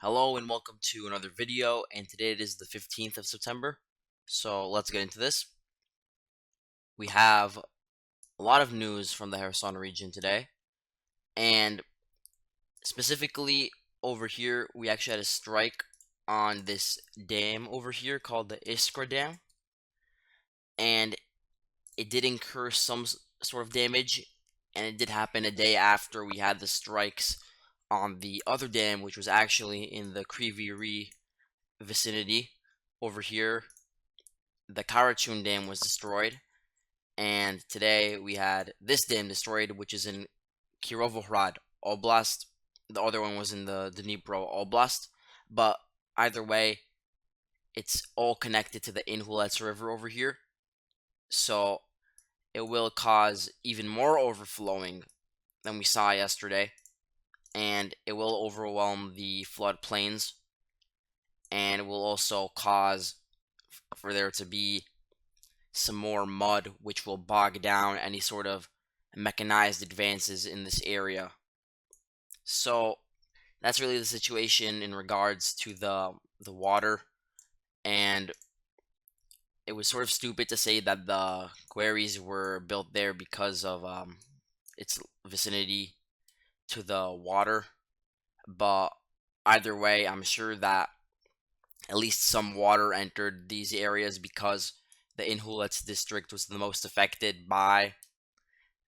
Hello and welcome to another video, and today it is the 15th of September. So let's get into this. We have a lot of news from the Kherson region today, and specifically over here, we actually had a strike on this dam over here called the Iskra Dam, and it did incur some sort of damage, and it did happen a day after we had the strikes on the other dam, which was actually in the Kriviri vicinity over here. The Karachun Dam was destroyed, and today we had this dam destroyed, which is in Kirovohrad Oblast. The other one was in the Dnipro Oblast, but either way, it's all connected to the Inhulets River over here, so it will cause even more overflowing than we saw yesterday, and it will overwhelm the floodplains, and it will also cause for there to be some more mud, which will bog down any sort of mechanized advances in this area. So that's really the situation in regards to the water, and it was sort of stupid to say that the quarries were built there because of its vicinity to the water. But either way, I'm sure that at least some water entered these areas because the Inhulets district was the most affected by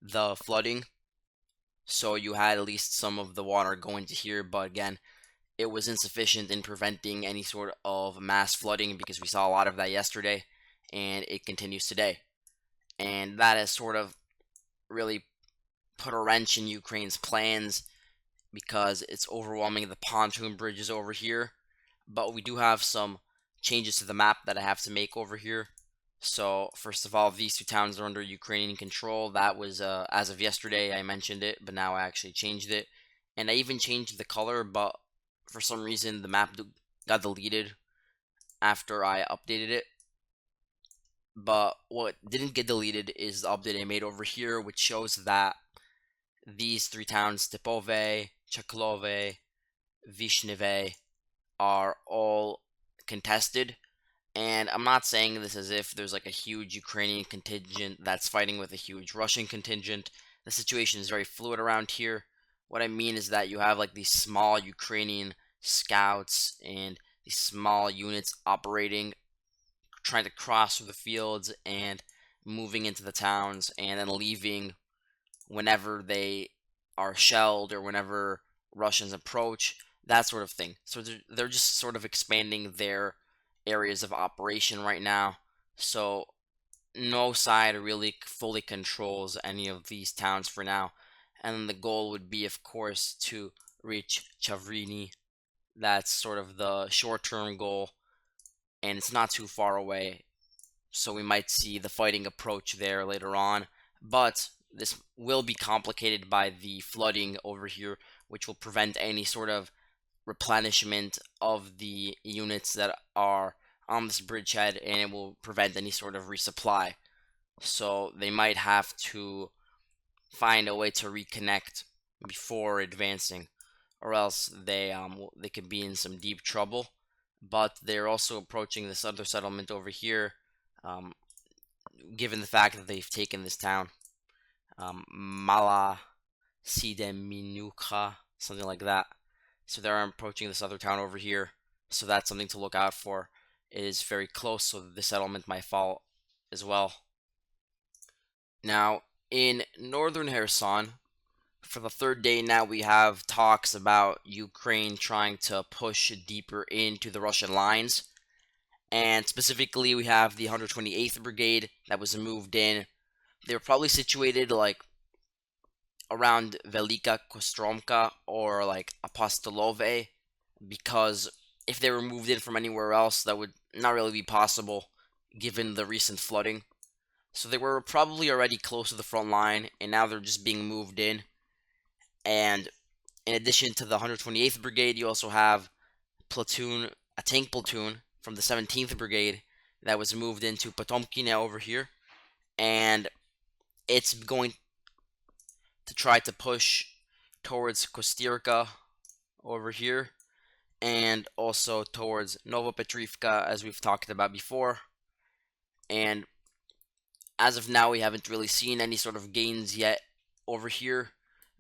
the flooding. So you had at least some of the water going to here, but again, it was insufficient in preventing any sort of mass flooding because we saw a lot of that yesterday, and it continues today. And that has sort of really put a wrench in Ukraine's plans because it's overwhelming the pontoon bridges over here. But we do have some changes to the map that I have to make over here. So first of all, these two towns are under Ukrainian control. That was as of yesterday. I mentioned it, but now I actually changed it, and I even changed the color. But for some reason, the map got deleted after I updated it. But what didn't get deleted is the update I made over here, which shows that these three towns, Stepove, Chaklove, Vishneve, are all contested. And I'm not saying this as if there's like a huge Ukrainian contingent that's fighting with a huge Russian contingent. The situation is very fluid around here. What I mean is that you have like these small Ukrainian scouts and these small units operating, trying to cross through the fields and moving into the towns and then leaving whenever they are shelled or whenever Russians approach, that sort of thing. So they're just sort of expanding their areas of operation right now. So no side really fully controls any of these towns for now. And the goal would be, of course, to reach Chavrini. That's sort of the short-term goal, and it's not too far away. So we might see the fighting approach there later on. But this will be complicated by the flooding over here, which will prevent any sort of replenishment of the units that are on this bridgehead, and it will prevent any sort of resupply. So they might have to find a way to reconnect before advancing, or else they could be in some deep trouble. But they're also approaching this other settlement over here, um, given the fact that they've taken this town, Mala Sideminuka, something like that. So they're approaching this other town over here. So that's something to look out for. It is very close, so the settlement might fall as well. Now, in northern Kherson, for the third day now, we have talks about Ukraine trying to push deeper into the Russian lines. And specifically, we have the 128th Brigade that was moved in. They were probably situated like around Velika Kostromka or like Apostolove, because if they were moved in from anywhere else, that would not really be possible given the recent flooding. So they were probably already close to the front line, and now they're just being moved in. And in addition to the 128th Brigade, you also have a tank platoon from the 17th Brigade that was moved into Potomkina over here, and it's going to try to push towards Kostirka over here. and also towards Novopetrivka, as we've talked about before. And as of now, we haven't really seen any sort of gains yet over here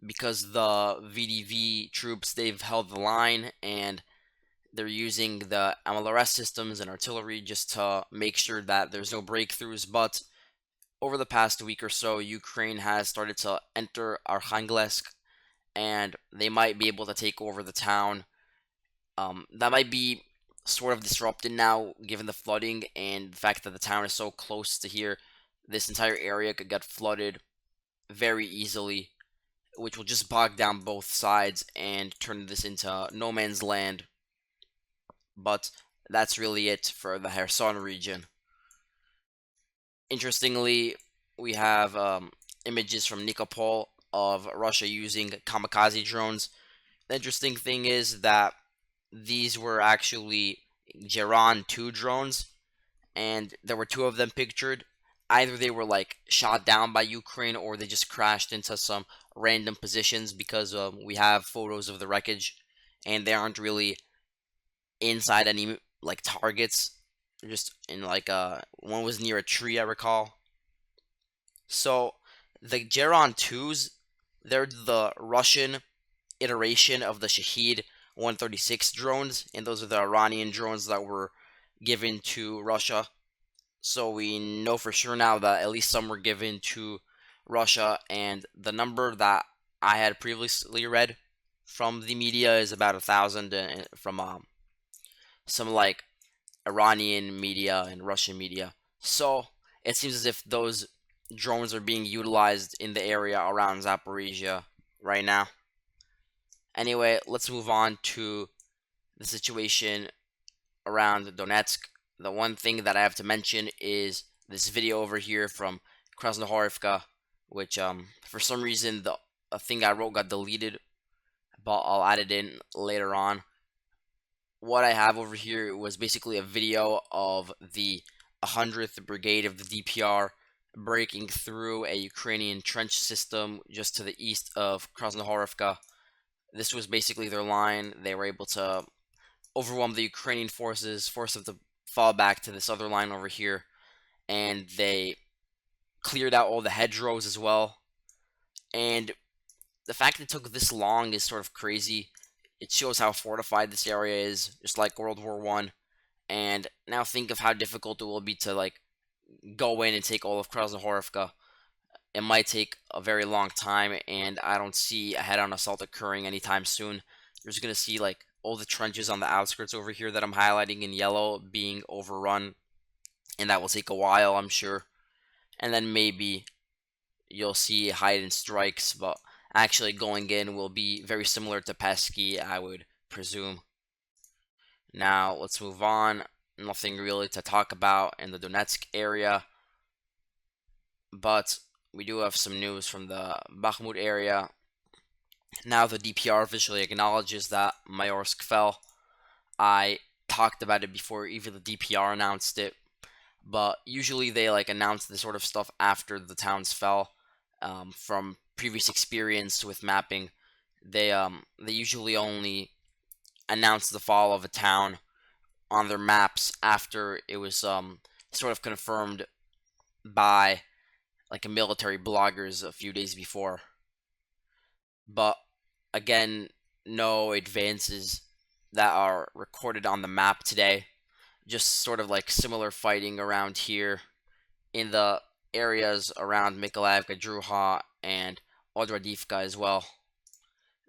because the VDV troops, they've held the line and they're using the MLRS systems and artillery just to make sure that there's no breakthroughs. But over the past week or so, Ukraine has started to enter Arkhangelsk, and they might be able to take over the town. That might be sort of disrupted now, given the flooding and the fact that the town is so close to here. This entire area could get flooded very easily, which will just bog down both sides and turn this into no man's land. But that's really it for the Kherson region. Interestingly, we have images from Nikopol of Russia using kamikaze drones. The interesting thing is that these were actually Geran 2 drones, and there were two of them pictured. Either they were like shot down by Ukraine or they just crashed into some random positions because we have photos of the wreckage and they aren't really inside any like targets. They're just in like one was near a tree, I recall. So the Geron 2s, they're the Russian iteration of the Shahed 136 drones, and those are the Iranian drones that were given to Russia. So we know for sure now that at least some were given to Russia, and the number that I had previously read from the media is about 1,000 from some like Iranian media and Russian media. So it seems as if those drones are being utilized in the area around Zaporizhia right now. Anyway, let's move on to the situation around Donetsk. The one thing that I have to mention is this video over here from Krasnohorivka, which for some reason the a thing I wrote got deleted, but I'll add it in later on. What I have over here was basically a video of the 100th Brigade of the DPR breaking through a Ukrainian trench system just to the east of Krasnohorivka. This was basically their line. They were able to overwhelm the Ukrainian forces, force them to fall back to this other line over here, and they cleared out all the hedgerows as well. And the fact it took this long is sort of crazy. It shows how fortified this area is, just like World War One. And now think of how difficult it will be to like go in and take all of Krasnohorivka. It might take a very long time, and I don't see a head-on assault occurring anytime soon. You're just gonna see like all the trenches on the outskirts over here that I'm highlighting in yellow being overrun, and that will take a while, I'm sure. And then maybe you'll see hide and strikes, but actually going in will be very similar to Pesky, I would presume. Now let's move on. Nothing really to talk about in the Donetsk area, but we do have some news from the Bakhmut area. Now the DPR officially acknowledges that Mayorsk fell. I talked about it before even the DPR announced it, but usually they like announce this sort of stuff after the towns fell. From previous experience with mapping, they usually only announce the fall of a town on their maps after it was sort of confirmed by like a military bloggers a few days before. But again, no advances that are recorded on the map today. Just sort of like similar fighting around here in the areas around Mykolaievka, Druha, and Odradivka as well.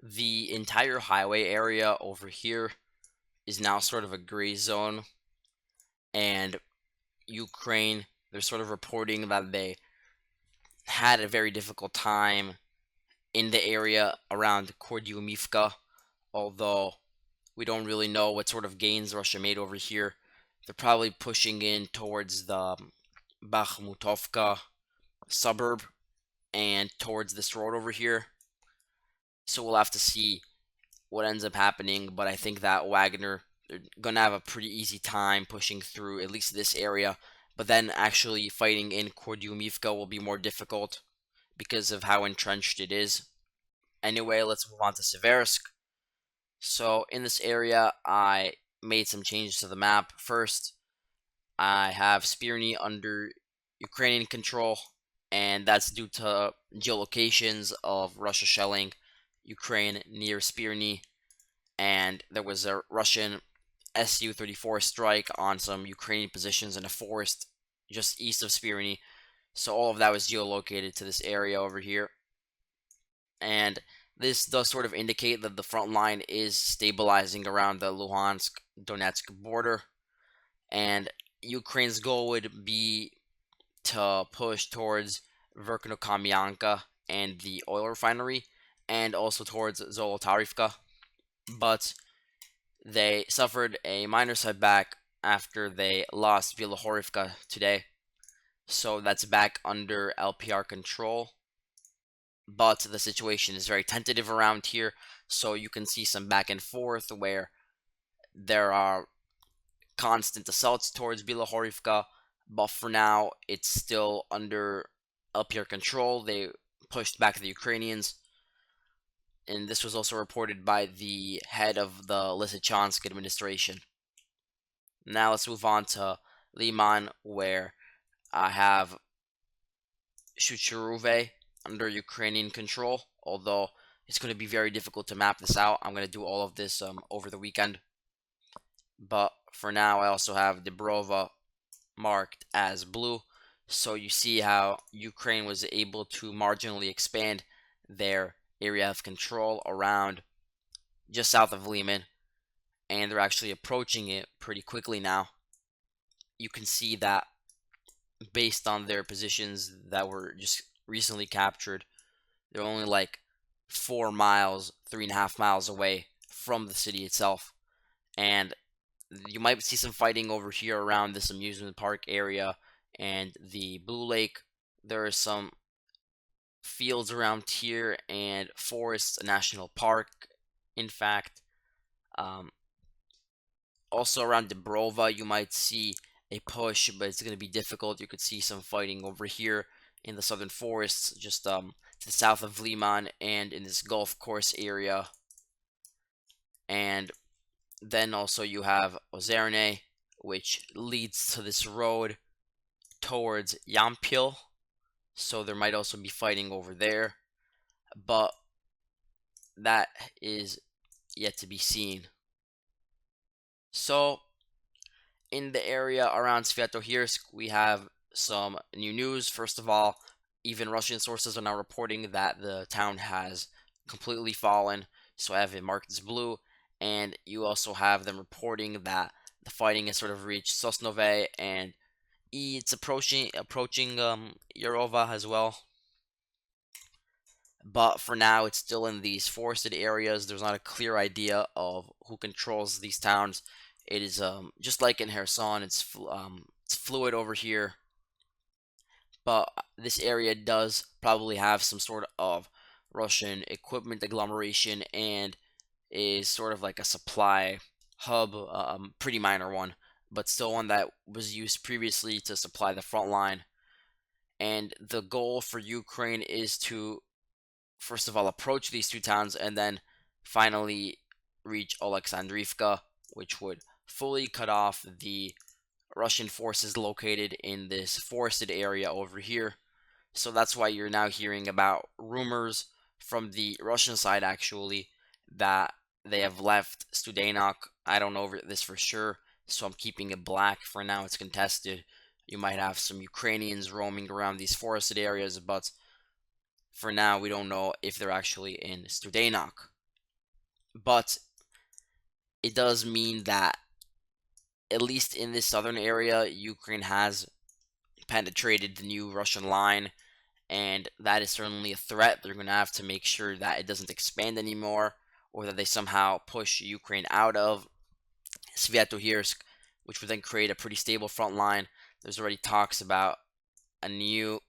The entire highway area over here is now sort of a gray zone, and Ukraine, they're sort of reporting that they had a very difficult time in the area around Kordiumivka, although we don't really know what sort of gains Russia made over here. They're probably pushing in towards the Bakhmutovka suburb and towards this road over here. So we'll have to see what ends up happening, but I think that Wagner, they're gonna have a pretty easy time pushing through at least this area, but then actually fighting in Kordiumivka will be more difficult because of how entrenched it is. Anyway, let's move on to Siversk. So in this area, I made some changes to the map. First, I have Spirne under Ukrainian control, and that's due to geolocations of Russia shelling Ukraine near Spirne, and there was a Russian Su-34 strike on some Ukrainian positions in a forest just east of Spirne. So all of that was geolocated to this area over here, and this does sort of indicate that the front line is stabilizing around the Luhansk Donetsk border, and Ukraine's goal would be to push towards Verkno and the oil refinery, and also towards Zolotarivka, but they suffered a minor setback after they lost Bilohorivka today, so that's back under LPR control. But the situation is very tentative around here, so you can see some back and forth where there are constant assaults towards Bilohorivka, but for now it's still under LPR control. They pushed back the Ukrainians, and this was also reported by the head of the Lysychansk administration. Now let's move on to Lyman, where I have Shuchuruve under Ukrainian control, although it's going to be very difficult to map this out. I'm going to do all of this over the weekend. But for now, I also have Debrova marked as blue. So you see how Ukraine was able to marginally expand their area of control around just south of Lyman, and they're actually approaching it pretty quickly now. You can see that based on their positions that were just recently captured, they're only like 4 miles, 3.5 miles away from the city itself. And you might see some fighting over here around this amusement park area and the Blue Lake. There are some fields around here and forests, a national park, in fact. Um, Also around Debrova, you might see a push, but it's going to be difficult. You could see some fighting over here in the southern forests, just to the south of Liman and in this golf course area. And then also you have Ozerne, which leads to this road towards Yampil. So there might also be fighting over there, but that is yet to be seen. So in the area around Sviatohirsk, we have some new news. First of all, even Russian sources are now reporting that the town has completely fallen, so I have it marked as blue. And you also have them reporting that the fighting has sort of reached Sosnove, and it's approaching Yarova as well. But for now, it's still in these forested areas. There's not a clear idea of who controls these towns. It is just like in Kherson. It's fluid over here, but this area does probably have some sort of Russian equipment agglomeration and is sort of like a supply hub, pretty minor one, but still one that was used previously to supply the front line. And the goal for Ukraine is to first of all approach these two towns and then finally reach Alexandrivka, which would fully cut off the Russian forces located in this forested area over here. So that's why you're now hearing about rumors from the Russian side actually that they have left Studenak. I don't know this for sure, so I'm keeping it black for now. It's contested. You might have some Ukrainians roaming around these forested areas, but for now we don't know if they're actually in Studenak. But it does mean that at least in this southern area, Ukraine has penetrated the new Russian line, and that is certainly a threat. They're going to have to make sure that it doesn't expand anymore, or that they somehow push Ukraine out of Sviatohirsk, which would then create a pretty stable front line. There's already talks about a new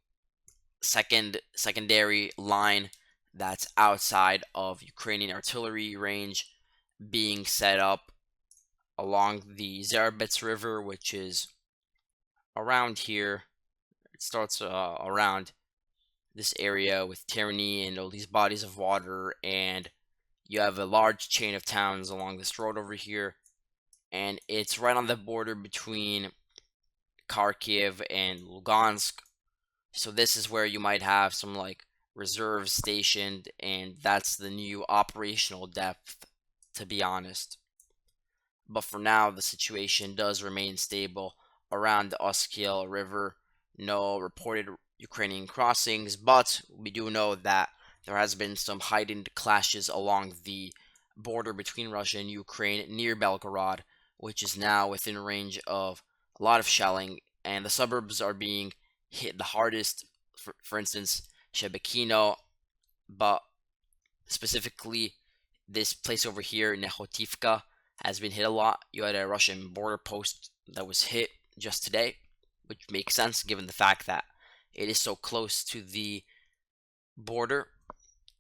secondary line that's outside of Ukrainian artillery range being set up along the Zarabets River, which is around here. It starts around this area with Tyranny and all these bodies of water, and you have a large chain of towns along this road over here, and it's right on the border between Kharkiv and Lugansk. So this is where you might have some like reserves stationed, and that's the new operational depth, to be honest. But for now, the situation does remain stable around the Oskil River. No reported Ukrainian crossings, but we do know that there has been some heightened clashes along the border between Russia and Ukraine near Belgorod, which is now within range of a lot of shelling, and the suburbs are being hit the hardest. For instance, Shebekino, but specifically this place over here, Nekhotivka, has been hit a lot. You had a Russian border post that was hit just today, which makes sense given the fact that it is so close to the border.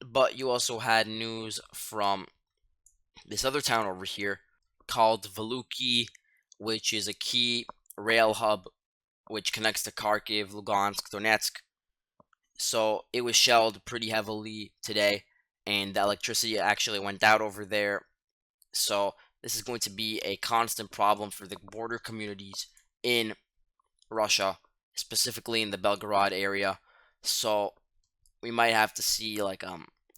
But you also had news from this other town over here called Veluki, which is a key rail hub which connects to Kharkiv, Lugansk, Donetsk. So it was shelled pretty heavily today, and the electricity actually went out over there. So this is going to be a constant problem for the border communities in Russia, specifically in the Belgorod area. So we might have to see like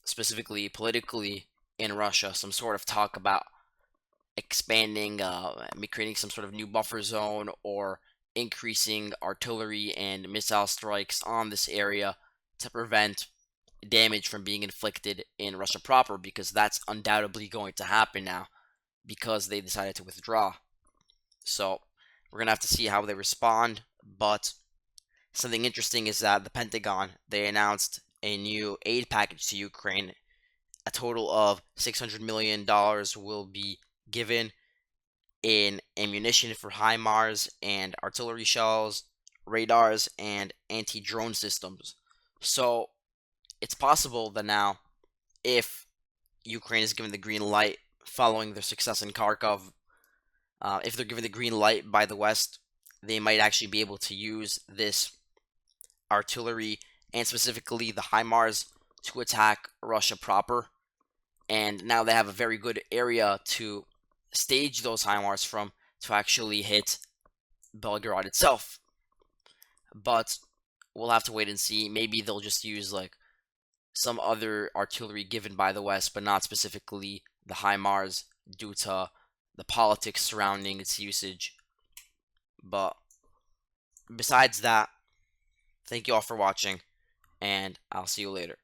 specifically politically in Russia some sort of talk about expanding, creating some sort of new buffer zone or increasing artillery and missile strikes on this area to prevent damage from being inflicted in Russia proper, because that's undoubtedly going to happen now because they decided to withdraw. So we're going to have to see how they respond. But something interesting is that the Pentagon, they announced a new aid package to Ukraine. A total of $600 million will be given in ammunition for HIMARS and artillery shells, radars, and anti-drone systems. So it's possible that now, if Ukraine is given the green light following their success in Kharkov, if they're given the green light by the West, they might actually be able to use this artillery and specifically the HIMARS to attack Russia proper. And now they have a very good area to stage those HIMARS from to actually hit Belgorod itself. But we'll have to wait and see. Maybe they'll just use like some other artillery given by the West, but not specifically the HIMARS due to the politics surrounding its usage. But besides that, thank you all for watching, and I'll see you later.